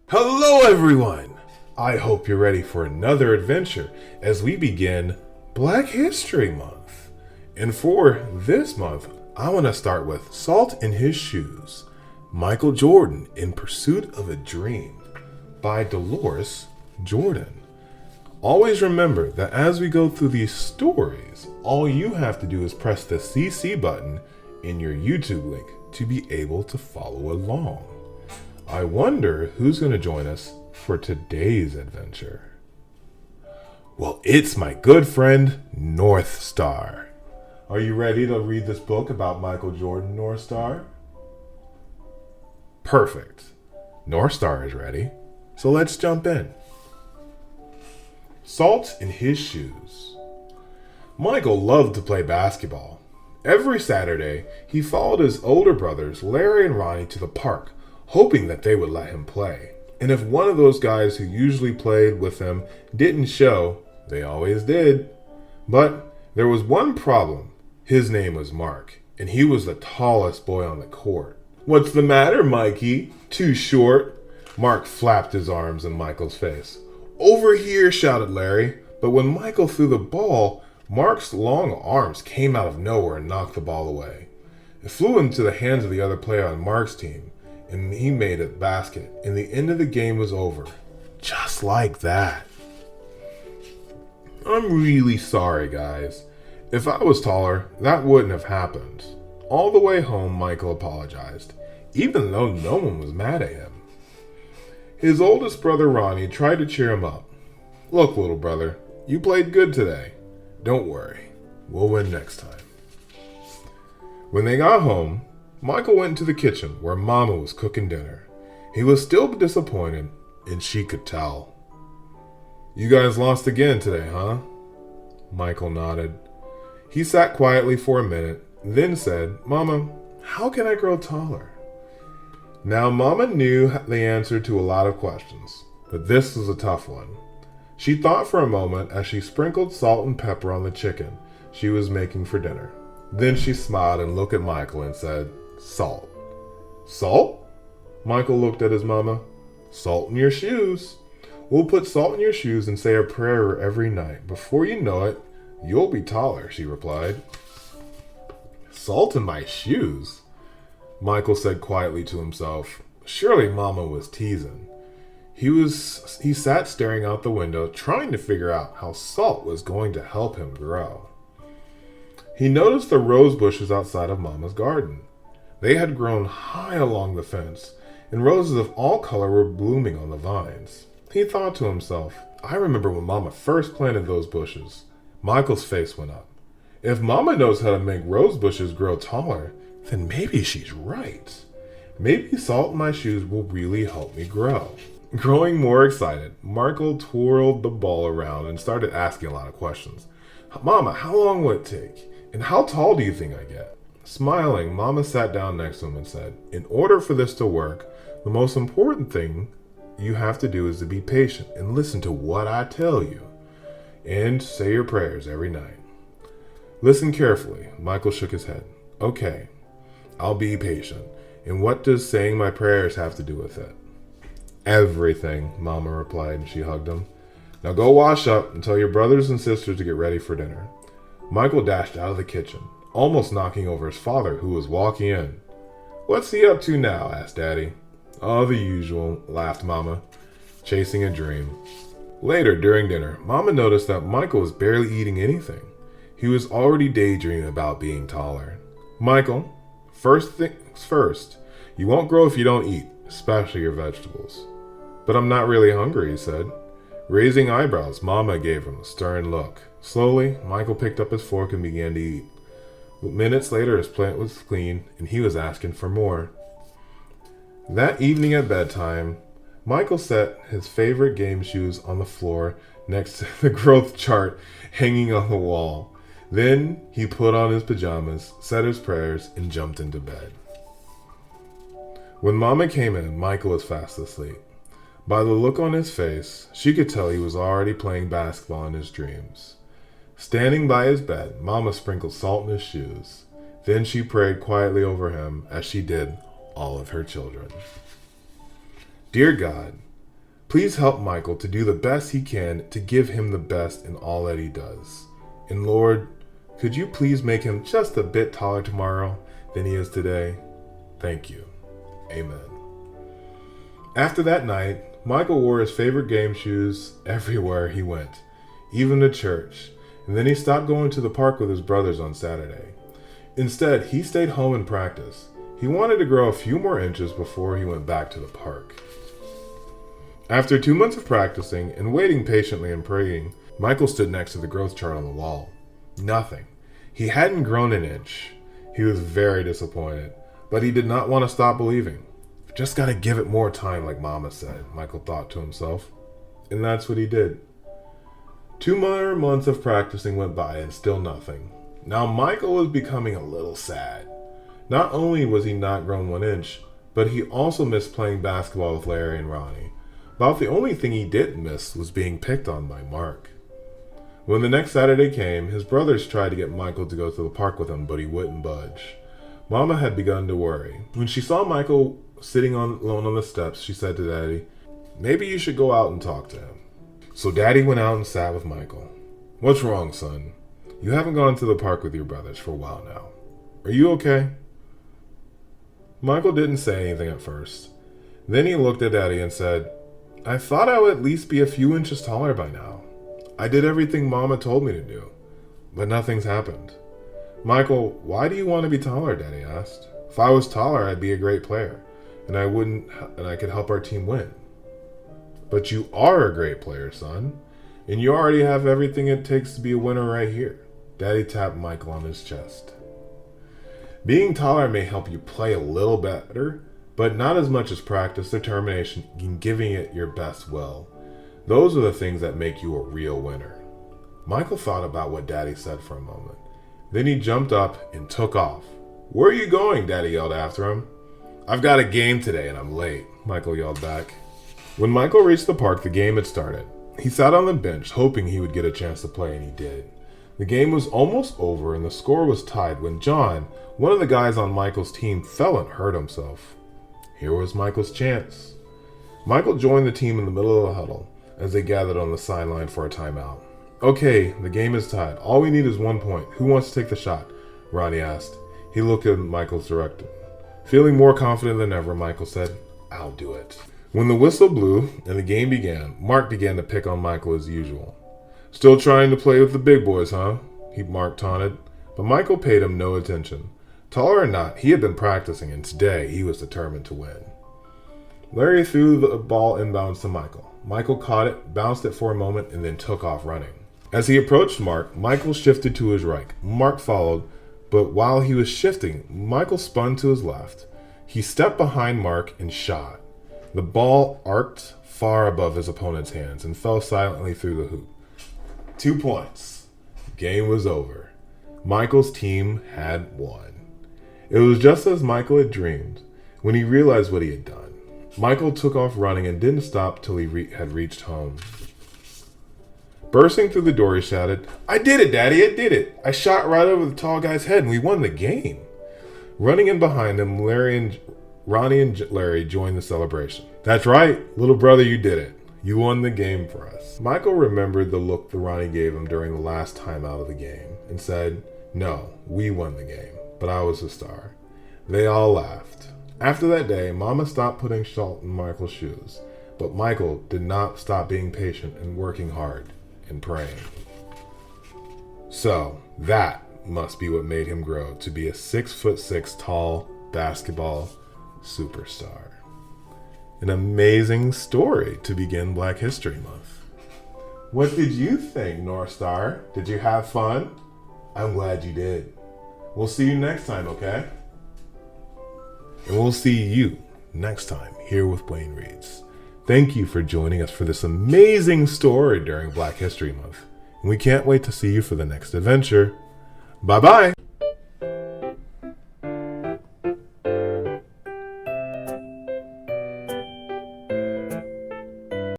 Hello everyone! I hope you're ready for another adventure as we begin Black History Month. And for this month, I want to start with Salt in His Shoes, Michael Jordan in Pursuit of a Dream by Dolores Jordan. Always remember that as we go through these stories, all you have to do is press the CC button in your YouTube link to be able to follow along. I wonder who's going to join us for today's adventure. Well, it's my good friend, North Star. Are you ready to read this book about Michael Jordan, North Star? Perfect. North Star is ready, so let's jump in. Salt in His Shoes. Michael loved to play basketball. Every Saturday, he followed his older brothers, Larry and Ronnie, to the park, hoping that they would let him play. And if one of those guys who usually played with him didn't show, they always did. But there was one problem. His name was Mark, and he was the tallest boy on the court. "What's the matter, Mikey? Too short?" Mark flapped his arms in Michael's face. "Over here," shouted Larry. But when Michael threw the ball, Mark's long arms came out of nowhere and knocked the ball away. It flew into the hands of the other player on Mark's team, and he made a basket, and the end of the game was over. Just like that. "I'm really sorry, guys. If I was taller, that wouldn't have happened." All the way home, Michael apologized, even though no one was mad at him. His oldest brother, Ronnie, tried to cheer him up. "Look, little brother, you played good today. Don't worry, we'll win next time." When they got home, Michael went into the kitchen where Mama was cooking dinner. He was still disappointed, and she could tell. "You guys lost again today, huh?" Michael nodded. He sat quietly for a minute, then said, "Mama, how can I grow taller?" Now, Mama knew the answer to a lot of questions, but this was a tough one. She thought for a moment as she sprinkled salt and pepper on the chicken she was making for dinner. Then she smiled and looked at Michael and said, "Salt." "Salt?" Michael looked at his mama. "Salt in your shoes. We'll put salt in your shoes and say a prayer every night. Before you know it, you'll be taller," she replied. "Salt in my shoes?" Michael said quietly to himself. Surely Mama was teasing. He sat staring out the window, trying to figure out how salt was going to help him grow. He noticed the rose bushes outside of Mama's garden. They had grown high along the fence, and roses of all color were blooming on the vines. He thought to himself, "I remember when Mama first planted those bushes." Michael's face went up. If Mama knows how to make rose bushes grow taller, then maybe she's right. Maybe salt in my shoes will really help me grow. Growing more excited, Michael twirled the ball around and started asking a lot of questions. "Mama, how long will it take? And how tall do you think I get?" Smiling, Mama sat down next to him and said, "In order for this to work, the most important thing you have to do is to be patient and listen to what I tell you. And say your prayers every night." Listen carefully. Michael shook his head. "Okay, I'll be patient. And what does saying my prayers have to do with it?" "Everything," Mama replied, and she hugged him. "Now go wash up and tell your brothers and sisters to get ready for dinner." Michael dashed out of the kitchen, almost knocking over his father, who was walking in. "What's he up to now?" asked Daddy. "Oh, the usual," laughed Mama, chasing a dream. Later, during dinner, Mama noticed that Michael was barely eating anything. He was already daydreaming about being taller. "Michael, first things first, you won't grow if you don't eat, especially your vegetables." "But I'm not really hungry," he said. Raising eyebrows, Mama gave him a stern look. Slowly, Michael picked up his fork and began to eat. Minutes later, his plate was clean, and he was asking for more. That evening at bedtime, Michael set his favorite game shoes on the floor next to the growth chart hanging on the wall. Then he put on his pajamas, said his prayers, and jumped into bed. When Mama came in, Michael was fast asleep. By the look on his face, she could tell he was already playing basketball in his dreams. Standing by his bed, Mama sprinkled salt in his shoes. Then she prayed quietly over him as she did all of her children. Dear God, Please help Michael to do the best he can to give him the best in all that he does. And Lord, could you please make him just a bit taller tomorrow than he is today? Thank you. Amen. After that night, Michael wore his favorite game shoes everywhere he went, even to church, and then he stopped going to the park with his brothers on Saturday. Instead, he stayed home and practiced. He wanted to grow a few more inches before he went back to the park. After 2 months of practicing and waiting patiently and praying, Michael stood next to the growth chart on the wall. Nothing. He hadn't grown an inch. He was very disappointed, but he did not want to stop believing. Just gotta give it more time, like Mama said, Michael thought to himself. And that's what he did. 2 more months of practicing went by and still nothing. Now Michael was becoming a little sad. Not only was he not grown 1 inch, but he also missed playing basketball with Larry and Ronnie. About the only thing he didn't miss was being picked on by Mark. When the next Saturday came, his brothers tried to get Michael to go to the park with him, but he wouldn't budge. Mama had begun to worry. When she saw Michael sitting alone on the steps, she said to Daddy, "Maybe you should go out and talk to him." So Daddy went out and sat with Michael. "What's wrong, son? You haven't gone to the park with your brothers for a while now. Are you okay?" Michael didn't say anything at first. Then he looked at Daddy and said, "I thought I would at least be a few inches taller by now. I did everything Mama told me to do, but nothing's happened." "Michael, why do you want to be taller?" Daddy asked. "If I was taller, I'd be a great player, and I could help our team win." "But you are a great player, son, and you already have everything it takes to be a winner right here." Daddy tapped Michael on his chest. "Being taller may help you play a little better, but not as much as practice, determination, and giving it your best will. Those are the things that make you a real winner." Michael thought about what Daddy said for a moment. Then he jumped up and took off. "Where are you going?" Daddy yelled after him. "I've got a game today and I'm late," Michael yelled back. When Michael reached the park, the game had started. He sat on the bench, hoping he would get a chance to play, and he did. The game was almost over and the score was tied when John, one of the guys on Michael's team, fell and hurt himself. Here was Michael's chance. Michael joined the team in the middle of the huddle as they gathered on the sideline for a timeout. "Okay, the game is tied. All we need is 1 point. Who wants to take the shot?" Ronnie asked. He looked at Michael's direction. Feeling more confident than ever, Michael said, "I'll do it." When the whistle blew and the game began, Mark began to pick on Michael as usual. "Still trying to play with the big boys, huh?" Mark taunted. But Michael paid him no attention. Taller or not, he had been practicing, and today he was determined to win. Larry threw the ball inbounds to Michael. Michael caught it, bounced it for a moment, and then took off running. As he approached Mark, Michael shifted to his right. Mark followed, but while he was shifting, Michael spun to his left. He stepped behind Mark and shot. The ball arced far above his opponent's hands and fell silently through the hoop. 2 points. Game was over. Michael's team had won. It was just as Michael had dreamed when he realized what he had done. Michael took off running and didn't stop till he had reached home. Bursting through the door, he shouted, "I did it, Daddy, I did it! I shot right over the tall guy's head and we won the game!" Running in behind him, Ronnie and Larry joined the celebration. "That's right, little brother, you did it. You won the game for us." Michael remembered the look that Ronnie gave him during the last time out of the game and said, "No, we won the game, but I was the star." They all laughed. After that day, Mama stopped putting salt in Michael's shoes, but Michael did not stop being patient and working hard and praying. So that must be what made him grow to be a 6'6" tall basketball superstar. An amazing story to begin Black History Month. What did you think, North Star? Did you have fun? I'm glad you did. We'll see you next time, okay? And we'll see you next time here with Blaine Reads. Thank you for joining us for this amazing story during Black History Month. And we can't wait to see you for the next adventure. Bye-bye.